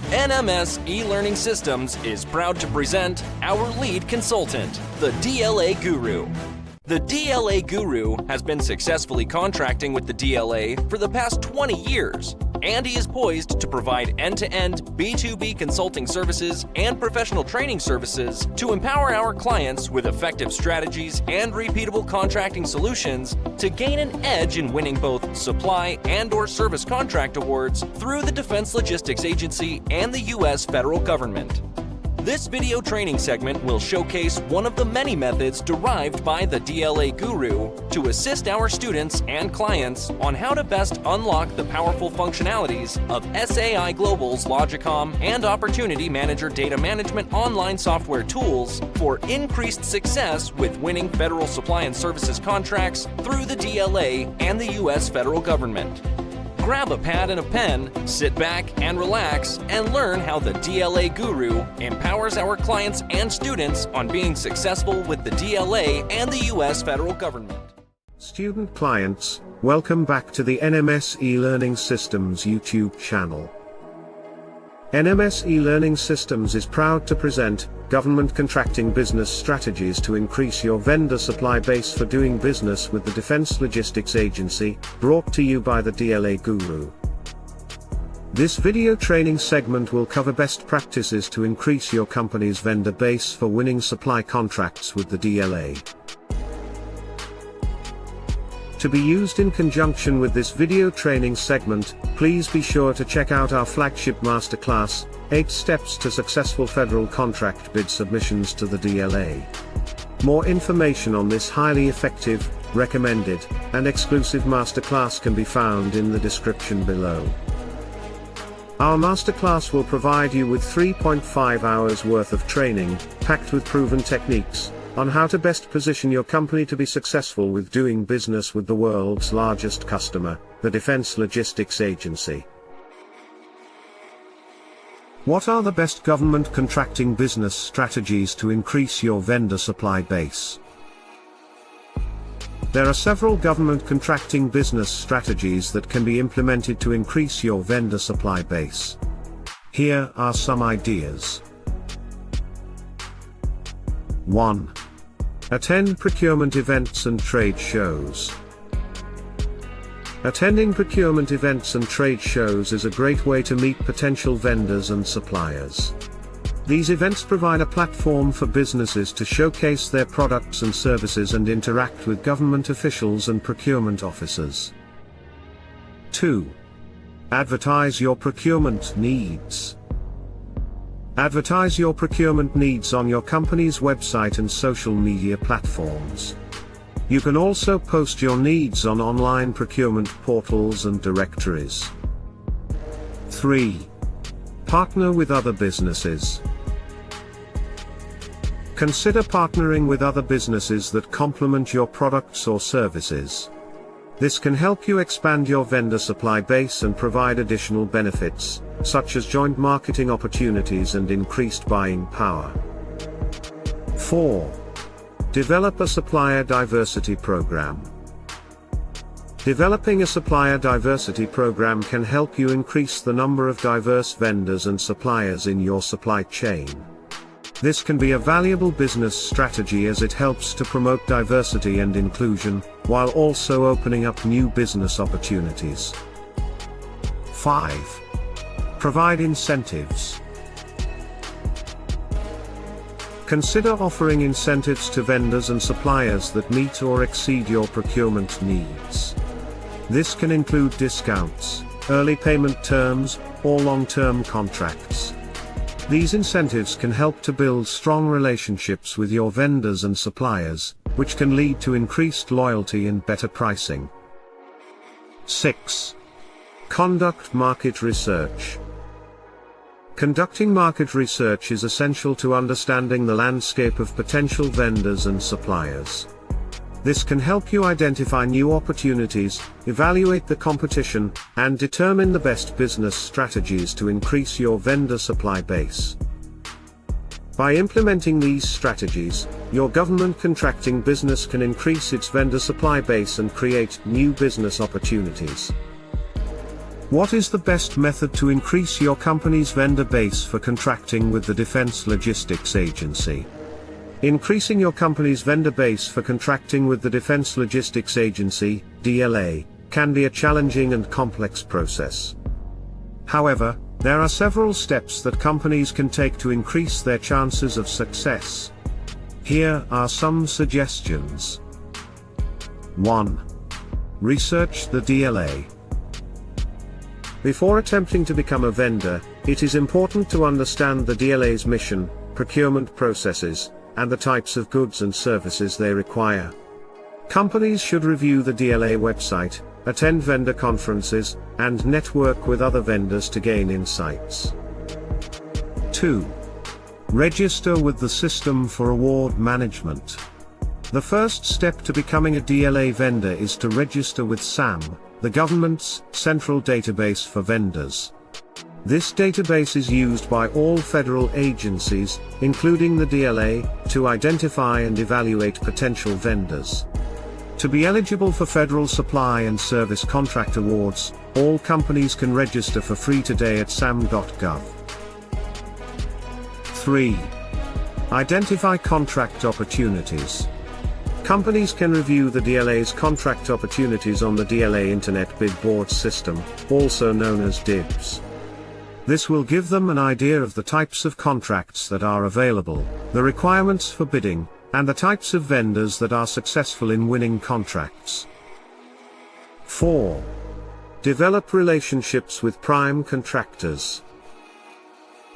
NMS eLearning Systems is proud to present our lead consultant, the DLA Guru. The DLA Guru has been successfully contracting with the DLA for the past 20 years, and he is poised to provide end-to-end B2B consulting services and professional training services to empower our clients with effective strategies and repeatable contracting solutions to gain an edge in winning both supply and/or service contract awards through the Defense Logistics Agency and the U.S. federal government. This video training segment will showcase one of the many methods derived by the DLA Guru to assist our students and clients on how to best unlock the powerful functionalities of SAI Global's Logicom and Opportunity Manager data management online software tools for increased success with winning federal supply and services contracts through the DLA and the U.S. federal government. Grab a pad and a pen, sit back and relax, and learn how the DLA Guru empowers our clients and students on being successful with the DLA and the U.S. federal government. Student clients, welcome back to the NMS eLearning Systems YouTube channel. NMS eLearning Systems is proud to present government contracting business strategies to increase your vendor supply base for doing business with the Defense Logistics Agency, brought to you by the DLA Guru. This video training segment will cover best practices to increase your company's vendor base for winning supply contracts with the DLA. To be used in conjunction with this video training segment, please be sure to check out our flagship masterclass, 8 Steps to Successful Federal Contract Bid Submissions to the DLA. More information on this highly effective, recommended, and exclusive masterclass can be found in the description below. Our masterclass will provide you with 3.5 hours worth of training, packed with proven techniques, on how to best position your company to be successful with doing business with the world's largest customer, the Defense Logistics Agency. What are the best government contracting business strategies to increase your vendor supply base? There are several government contracting business strategies that can be implemented to increase your vendor supply base. Here are some ideas. 1. Attend procurement events and trade shows. Attending procurement events and trade shows is a great way to meet potential vendors and suppliers. These events provide a platform for businesses to showcase their products and services and interact with government officials and procurement officers. 2. Advertise your procurement needs. Advertise your procurement needs on your company's website and social media platforms. You can also post your needs on online procurement portals and directories. 3. Partner with other businesses. Consider partnering with other businesses that complement your products or services. This can help you expand your vendor supply base and provide additional benefits, such as joint marketing opportunities and increased buying power. 4. Develop a supplier diversity program. Developing a supplier diversity program can help you increase the number of diverse vendors and suppliers in your supply chain. This can be a valuable business strategy as it helps to promote diversity and inclusion, while also opening up new business opportunities. 5. Provide incentives. Consider offering incentives to vendors and suppliers that meet or exceed your procurement needs. This can include discounts, early payment terms, or long-term contracts. These incentives can help to build strong relationships with your vendors and suppliers, which can lead to increased loyalty and better pricing. 6. Conduct market research. Conducting market research is essential to understanding the landscape of potential vendors and suppliers. This can help you identify new opportunities, evaluate the competition, and determine the best business strategies to increase your vendor supply base. By implementing these strategies, your government contracting business can increase its vendor supply base and create new business opportunities. What is the best method to increase your company's vendor base for contracting with the Defense Logistics Agency? Increasing your company's vendor base for contracting with the Defense Logistics Agency, DLA, can be a challenging and complex process. However, there are several steps that companies can take to increase their chances of success. Here are some suggestions. 1. Research the DLA. Before attempting to become a vendor, it is important to understand the DLA's mission, procurement processes, and the types of goods and services they require. Companies should review the DLA website, attend vendor conferences, and network with other vendors to gain insights. 2. Register with the System for Award Management. The first step to becoming a DLA vendor is to register with SAM, the government's central database for vendors. This database is used by all federal agencies, including the DLA, to identify and evaluate potential vendors. To be eligible for federal supply and service contract awards, all companies can register for free today at sam.gov. 3. Identify contract opportunities. Companies can review the DLA's contract opportunities on the DLA Internet Bid Board system, also known as DIBBS. This will give them an idea of the types of contracts that are available, the requirements for bidding, and the types of vendors that are successful in winning contracts. 4. Develop relationships with prime contractors.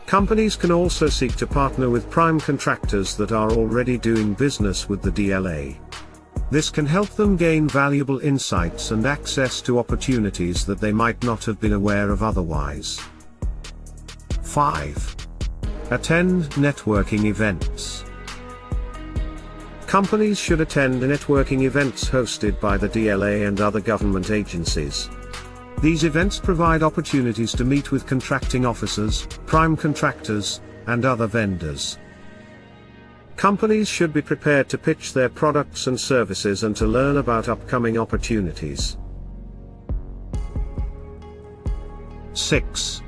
Companies can also seek to partner with prime contractors that are already doing business with the DLA. This can help them gain valuable insights and access to opportunities that they might not have been aware of otherwise. 5. Attend networking events. Companies should attend networking events hosted by the DLA and other government agencies. These events provide opportunities to meet with contracting officers, prime contractors, and other vendors. Companies should be prepared to pitch their products and services and to learn about upcoming opportunities. 6.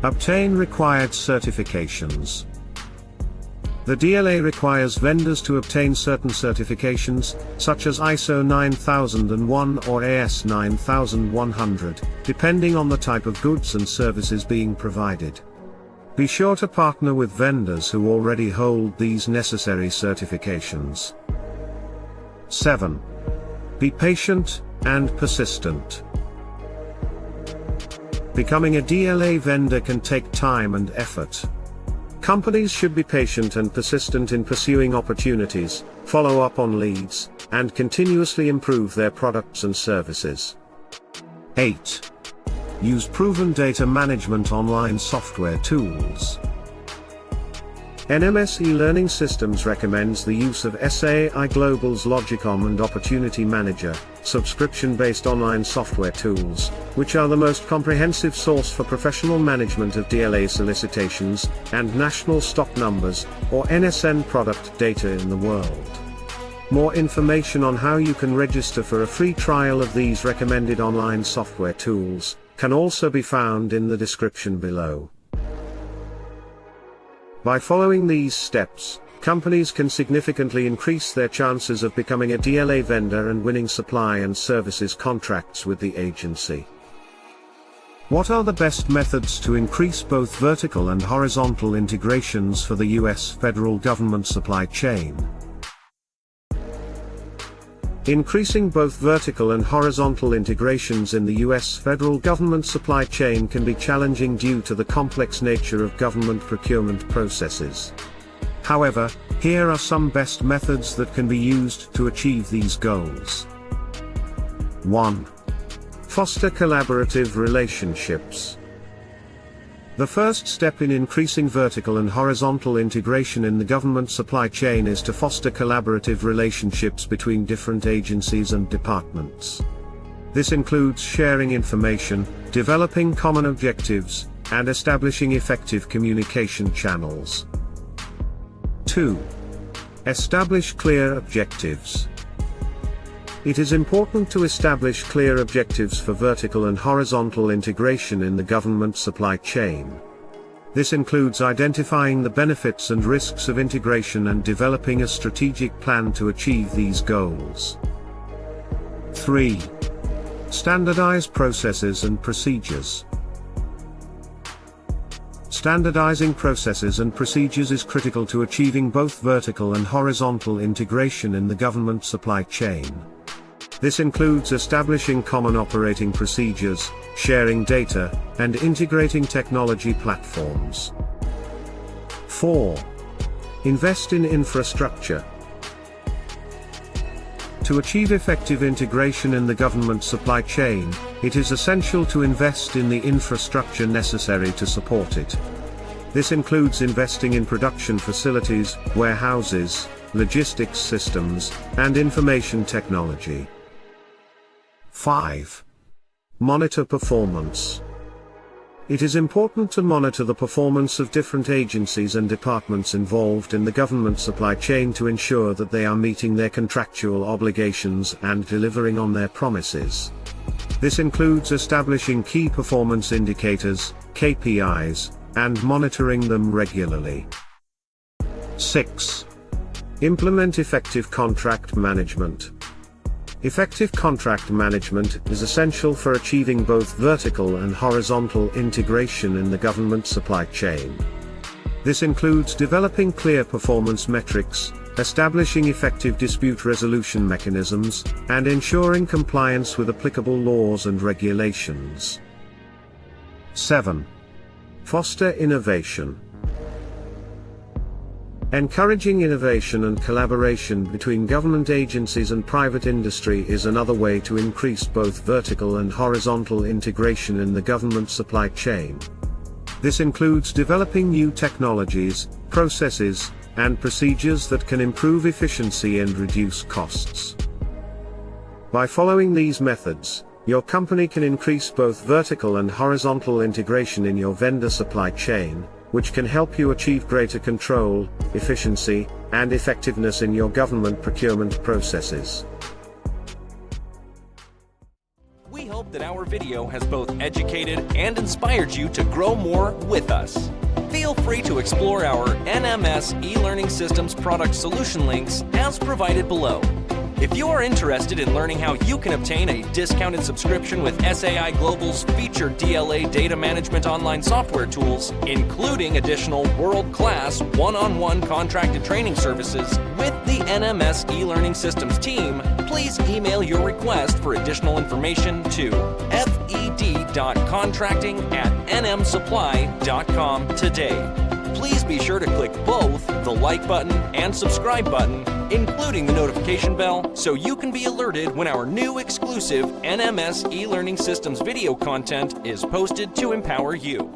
Obtain required certifications. The DLA requires vendors to obtain certain certifications, such as ISO 9001 or AS 9100, depending on the type of goods and services being provided. Be sure to partner with vendors who already hold these necessary certifications. 7. Be patient and persistent. Becoming a DLA vendor can take time and effort. Companies should be patient and persistent in pursuing opportunities, follow up on leads, and continuously improve their products and services. 8. Use proven data management online software tools. NMS eLearning Systems recommends the use of SAI Global's Logicom and Opportunity Manager, subscription-based online software tools, which are the most comprehensive source for professional management of DLA solicitations and national stock numbers, or NSN product data in the world. More information on how you can register for a free trial of these recommended online software tools can also be found in the description below. By following these steps, companies can significantly increase their chances of becoming a DLA vendor and winning supply and services contracts with the agency. What are the best methods to increase both vertical and horizontal integrations for the U.S. federal government supply chain? Increasing both vertical and horizontal integrations in the U.S. federal government supply chain can be challenging due to the complex nature of government procurement processes. However, here are some best methods that can be used to achieve these goals. 1. Foster collaborative relationships. The first step in increasing vertical and horizontal integration in the government supply chain is to foster collaborative relationships between different agencies and departments. This includes sharing information, developing common objectives, and establishing effective communication channels. 2. Establish clear objectives. It is important to establish clear objectives for vertical and horizontal integration in the government supply chain. This includes identifying the benefits and risks of integration and developing a strategic plan to achieve these goals. 3. Standardize processes and procedures. Standardizing processes and procedures is critical to achieving both vertical and horizontal integration in the government supply chain. This includes establishing common operating procedures, sharing data, and integrating technology platforms. 4. Invest in infrastructure. To achieve effective integration in the government supply chain, it is essential to invest in the infrastructure necessary to support it. This includes investing in production facilities, warehouses, logistics systems, and information technology. 5. Monitor performance. It is important to monitor the performance of different agencies and departments involved in the government supply chain to ensure that they are meeting their contractual obligations and delivering on their promises. This includes establishing key performance indicators, KPIs, and monitoring them regularly. 6. Implement effective contract management. Effective contract management is essential for achieving both vertical and horizontal integration in the government supply chain. This includes developing clear performance metrics, establishing effective dispute resolution mechanisms, and ensuring compliance with applicable laws and regulations. 7. Foster innovation. Encouraging innovation and collaboration between government agencies and private industry is another way to increase both vertical and horizontal integration in the government supply chain. This includes developing new technologies, processes, and procedures that can improve efficiency and reduce costs. By following these methods, your company can increase both vertical and horizontal integration in your vendor supply chain, which can help you achieve greater control, efficiency, and effectiveness in your government procurement processes. We hope that our video has both educated and inspired you to grow more with us. Feel free to explore our NMS e-learning systems product solution links as provided below. If you are interested in learning how you can obtain a discounted subscription with SAI Global's featured DLA data management online software tools, including additional world-class one-on-one contracted training services with the NMS e-learning systems team, please email your request for additional information to fed.contracting@nmsupply.com today. Please be sure to click both the like button and subscribe button, including the notification bell, so you can be alerted when our new exclusive NMS e-learning systems video content is posted to empower you.